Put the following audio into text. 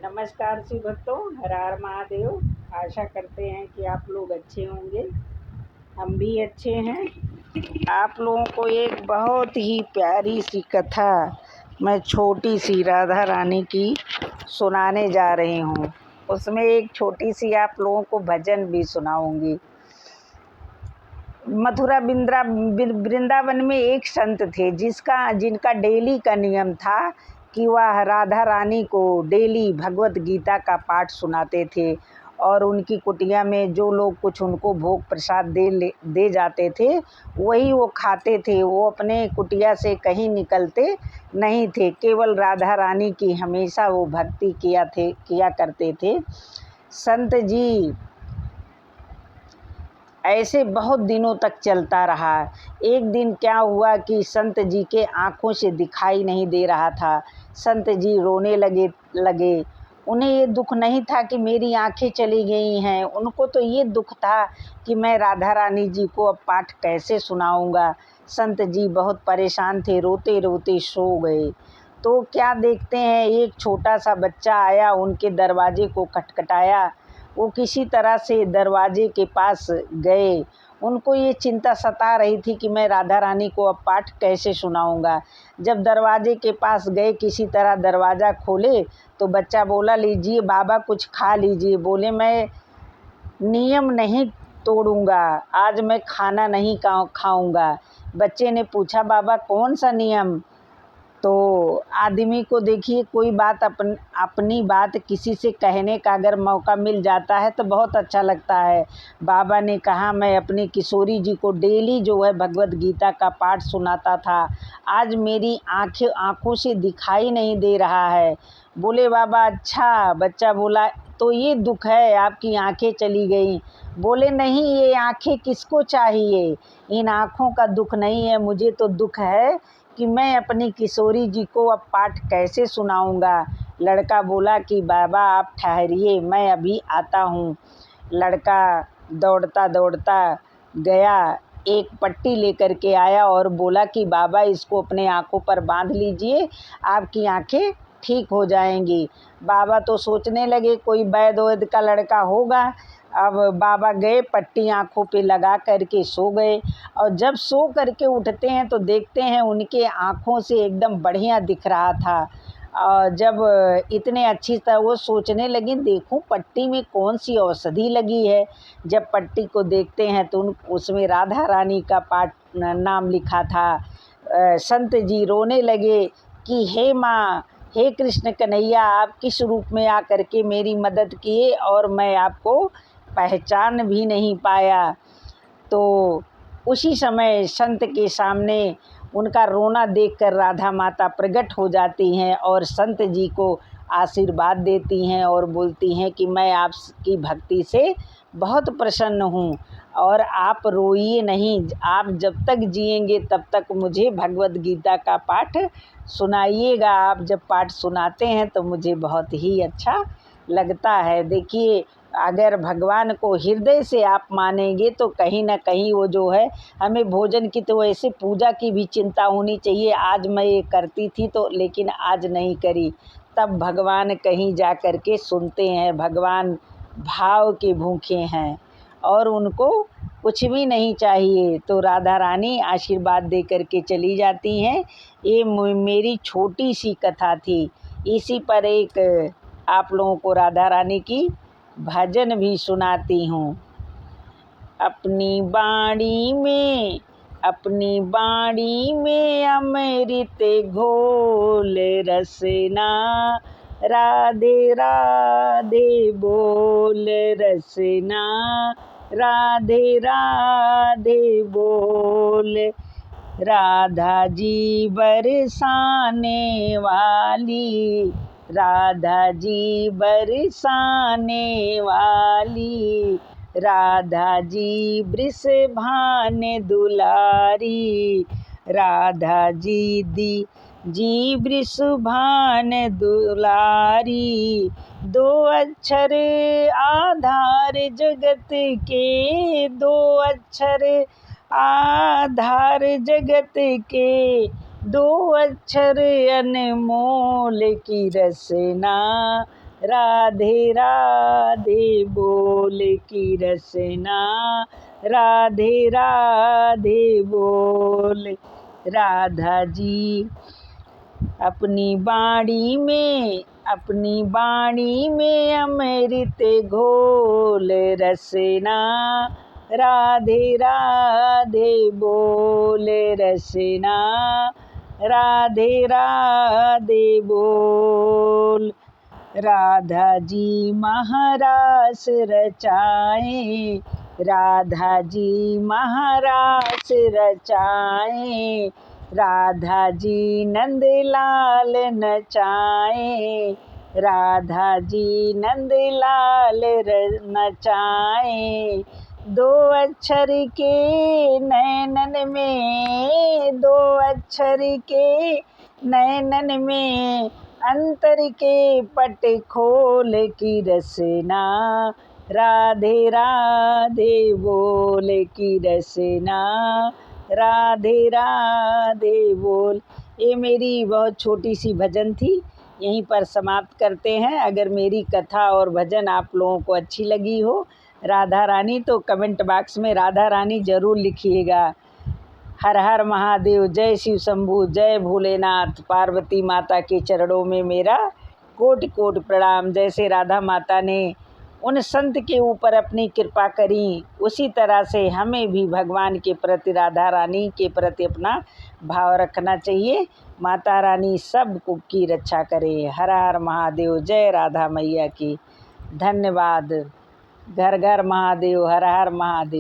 नमस्कार शिव भक्तों, हर हर महादेव। आशा करते हैं कि आप लोग अच्छे होंगे। हम भी अच्छे हैं। आप लोगों को एक बहुत ही प्यारी सी कथा मैं छोटी सी राधा रानी की सुनाने जा रही हूँ। उसमें एक छोटी सी आप लोगों को भजन भी सुनाऊंगी। मथुरा वृंदावन में एक संत थे जिनका डेली का नियम था कि वह राधा रानी को डेली भगवत गीता का पाठ सुनाते थे और उनकी कुटिया में जो लोग कुछ उनको भोग प्रसाद दे जाते थे वही वो खाते थे। वो अपने कुटिया से कहीं निकलते नहीं थे, केवल राधा रानी की हमेशा वो भक्ति किया करते थे। संत जी ऐसे बहुत दिनों तक चलता रहा। एक दिन क्या हुआ कि संत जी के आँखों से दिखाई नहीं दे रहा था। संत जी रोने लगे। उन्हें ये दुख नहीं था कि मेरी आँखें चली गई हैं, उनको तो ये दुख था कि मैं राधा रानी जी को अब पाठ कैसे सुनाऊंगा। संत जी बहुत परेशान थे, रोते रोते सो गए। तो क्या देखते हैं, एक छोटा सा बच्चा आया, उनके दरवाजे को खटखटाया। वो किसी तरह से दरवाजे के पास गए। उनको ये चिंता सता रही थी कि मैं राधा रानी को अब पाठ कैसे सुनाऊंगा। जब दरवाजे के पास गए, किसी तरह दरवाज़ा खोले तो बच्चा बोला, लीजिए बाबा कुछ खा लीजिए। बोले, मैं नियम नहीं तोड़ूंगा, आज मैं खाना नहीं खाऊंगा। बच्चे ने पूछा, बाबा कौन सा नियम? तो आदमी को देखिए, कोई बात अपनी बात किसी से कहने का अगर मौका मिल जाता है तो बहुत अच्छा लगता है। बाबा ने कहा, मैं अपनी किशोरी जी को डेली जो है भगवत गीता का पाठ सुनाता था, आज मेरी आँखों से दिखाई नहीं दे रहा है। बोले, बाबा अच्छा। बच्चा बोला, तो ये दुख है, आपकी आँखें चली गई? बोले, नहीं, ये आँखें किसको चाहिए, इन आँखों का दुख नहीं है, मुझे तो दुख है कि मैं अपनी किशोरी जी को अब पाठ कैसे सुनाऊंगा। लड़का बोला कि बाबा आप ठहरिए, मैं अभी आता हूँ। लड़का दौड़ता दौड़ता गया, एक पट्टी लेकर के आया और बोला कि बाबा इसको अपने आँखों पर बांध लीजिए, आपकी आँखें ठीक हो जाएंगी। बाबा तो सोचने लगे कोई वैद्य का लड़का होगा। अब बाबा गए, पट्टी आँखों पे लगा करके सो गए। और जब सो करके उठते हैं तो देखते हैं उनके आँखों से एकदम बढ़िया दिख रहा था। और जब इतने अच्छी तरह वो सोचने लगी, देखूं पट्टी में कौन सी औषधि लगी है। जब पट्टी को देखते हैं तो उसमें राधा रानी का पाठ नाम लिखा था। संत जी रोने लगे कि हे माँ, हे कृष्ण कन्हैया, आप किस रूप में आकर के मेरी मदद किए और मैं आपको पहचान भी नहीं पाया। तो उसी समय संत के सामने उनका रोना देखकर राधा माता प्रकट हो जाती हैं और संत जी को आशीर्वाद देती हैं और बोलती हैं कि मैं आपकी भक्ति से बहुत प्रसन्न हूँ और आप रोइए नहीं, आप जब तक जिएंगे तब तक मुझे भगवत गीता का पाठ सुनाइएगा। आप जब पाठ सुनाते हैं तो मुझे बहुत ही अच्छा लगता है। देखिए, अगर भगवान को हृदय से आप मानेंगे तो कहीं ना कहीं वो जो है, हमें भोजन की तो ऐसे पूजा की भी चिंता होनी चाहिए। आज मैं ये करती थी तो लेकिन आज नहीं करी, तब भगवान कहीं जा कर के सुनते हैं। भगवान भाव के भूखे हैं और उनको कुछ भी नहीं चाहिए। तो राधा रानी आशीर्वाद दे कर के चली जाती हैं। ये मेरी छोटी सी कथा थी। इसी पर एक आप लोगों को राधा रानी की भजन भी सुनाती हूँ। अपनी बाड़ी में अमृत घोल रसना, राधे राधे बोल रसना, राधे राधे बोल। राधा जी बरसाने वाली, राधा जी बरसाने वाली, राधा जी वृषभान दुलारी, राधा जी वृषभान दुलारी। दो अक्षर आधार जगत के, दो अक्षर आधार जगत के, दो अक्षर अनमोल की रसना, राधे राधे बोल की रसना, राधे राधे बोल। राधा जी अपनी बाणी में अमृत घोल रसना, राधे राधे बोल रसना, राधे राधे बोल। राधा जी महारास रचाए, राधा जी महारास रचाए, राधा जी नंदलाल नचाए, राधा जी नंदलाल नचाए। दो अक्षर के नैनन में, दो अक्षर के नैनन में, अंतर के पट खोल की रसना, राधे राधे बोल की रसना, राधे राधे बोल। ये मेरी बहुत छोटी सी भजन थी, यहीं पर समाप्त करते हैं। अगर मेरी कथा और भजन आप लोगों को अच्छी लगी हो राधा रानी, तो कमेंट बॉक्स में राधा रानी ज़रूर लिखिएगा। हर हर महादेव, जय शिव शंभू, जय भोलेनाथ। पार्वती माता के चरणों में मेरा कोटि कोटि प्रणाम। जैसे राधा माता ने उन संत के ऊपर अपनी कृपा करी, उसी तरह से हमें भी भगवान के प्रति, राधा रानी के प्रति अपना भाव रखना चाहिए। माता रानी सब की रक्षा करे। हर हर महादेव, जय राधा मैया की। धन्यवाद। घर घर महादेव, हर हर महादेव।